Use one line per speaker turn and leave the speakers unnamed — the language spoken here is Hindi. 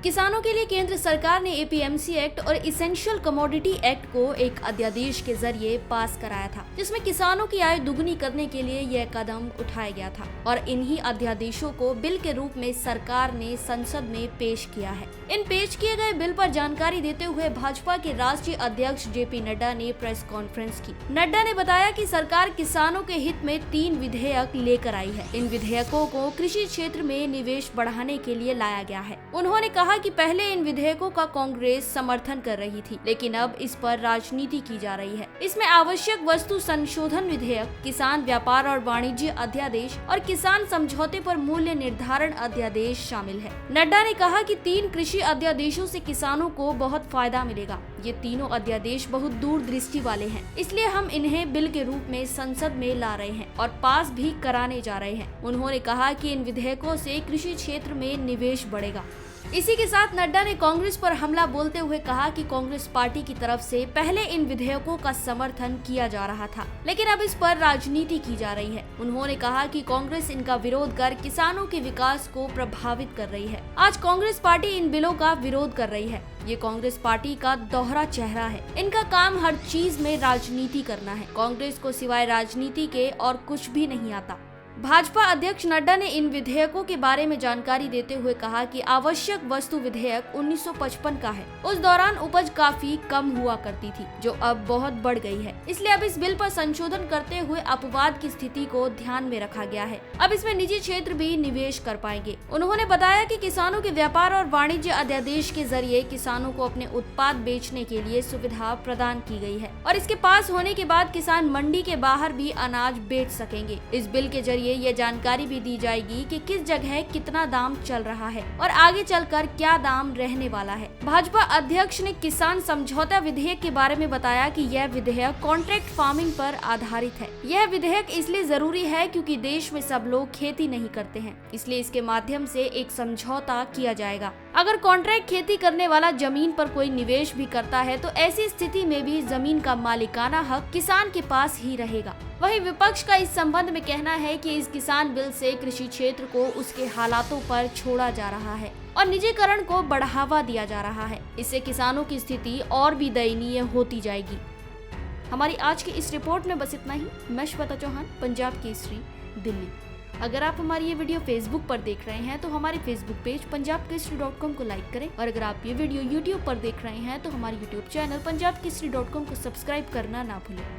किसानों के लिए केंद्र सरकार ने एपीएमसी एक्ट और इसेंशियल कमोडिटी एक्ट को एक अध्यादेश के जरिए पास कराया था, जिसमें किसानों की आय दुगनी करने के लिए यह कदम उठाया गया था और इन्हीं अध्यादेशों को बिल के रूप में सरकार ने संसद में पेश किया है। इन पेश किए गए बिल पर जानकारी देते हुए भाजपा के राष्ट्रीय अध्यक्ष जेपी नड्डा ने प्रेस कॉन्फ्रेंस की। नड्डा ने बताया कि सरकार किसानों के हित में 3 विधेयक लेकर आई है। इन विधेयकों को कृषि क्षेत्र में निवेश बढ़ाने के लिए लाया गया है। उन्होंने कहा कि पहले इन विधेयकों का कांग्रेस समर्थन कर रही थी, लेकिन अब इस पर राजनीति की जा रही है। इसमें आवश्यक वस्तु संशोधन विधेयक, किसान व्यापार और वाणिज्य अध्यादेश और किसान समझौते पर मूल्य निर्धारण अध्यादेश शामिल है। नड्डा ने कहा कि 3 कृषि अध्यादेशों से किसानों को बहुत फायदा मिलेगा। ये तीनों अध्यादेश बहुत दूरदृष्टि वाले हैं, इसलिए हम इन्हें बिल के रूप में संसद में ला रहे हैं और पास भी कराने जा रहे हैं। उन्होंने कहा कि इन विधेयकों से कृषि क्षेत्र में निवेश बढ़ेगा। इसी के साथ नड्डा ने कांग्रेस पर हमला बोलते हुए कहा कि कांग्रेस पार्टी की तरफ से पहले इन विधेयकों का समर्थन किया जा रहा था, लेकिन अब इस पर राजनीति की जा रही है। उन्होंने कहा कि कांग्रेस इनका विरोध कर किसानों के विकास को प्रभावित कर रही है। आज कांग्रेस पार्टी इन बिलों का विरोध कर रही है। ये कांग्रेस पार्टी का दोहरा चेहरा है। इनका काम हर चीज में राजनीति करना है। कांग्रेस को सिवाय राजनीति के और कुछ भी नहीं आता। भाजपा अध्यक्ष नड्डा ने इन विधेयकों के बारे में जानकारी देते हुए कहा कि आवश्यक वस्तु विधेयक 1955 का है। उस दौरान उपज काफी कम हुआ करती थी, जो अब बहुत बढ़ गई है। इसलिए अब इस बिल पर संशोधन करते हुए अपवाद की स्थिति को ध्यान में रखा गया है। अब इसमें निजी क्षेत्र भी निवेश कर पाएंगे। उन्होंने बताया कि किसानों के व्यापार और वाणिज्य अध्यादेश के जरिए किसानों को अपने उत्पाद बेचने के लिए सुविधा प्रदान की गई है और इसके पास होने के बाद किसान मंडी के बाहर भी अनाज बेच सकेंगे। इस बिल के जरिए ये जानकारी भी दी जाएगी कि किस जगह कितना दाम चल रहा है और आगे चलकर क्या दाम रहने वाला है। भाजपा अध्यक्ष ने किसान समझौता विधेयक के बारे में बताया कि यह विधेयक कॉन्ट्रैक्ट फार्मिंग पर आधारित है। यह विधेयक इसलिए जरूरी है क्योंकि देश में सब लोग खेती नहीं करते हैं, इसलिए इसके माध्यम से एक समझौता किया जाएगा। अगर कॉन्ट्रैक्ट खेती करने वाला जमीन पर कोई निवेश भी करता है तो ऐसी स्थिति में भी जमीन का मालिकाना हक किसान के पास ही रहेगा। वहीं विपक्ष का इस संबंध में कहना है कि इस किसान बिल से कृषि क्षेत्र को उसके हालातों पर छोड़ा जा रहा है और निजीकरण को बढ़ावा दिया जा रहा है। इससे किसानों की स्थिति और भी दयनीय होती जाएगी। हमारी आज की इस रिपोर्ट में बस इतना ही। मैं श्वेता चौहान, पंजाब केसरी, दिल्ली। अगर आप हमारी ये वीडियो फेसबुक पर देख रहे हैं तो हमारे फेसबुक पेज punjabkesari.com को लाइक करें और अगर आप ये वीडियो यूट्यूब पर देख रहे हैं तो हमारे यूट्यूब चैनल punjabkesari.com को सब्सक्राइब करना ना भूलें।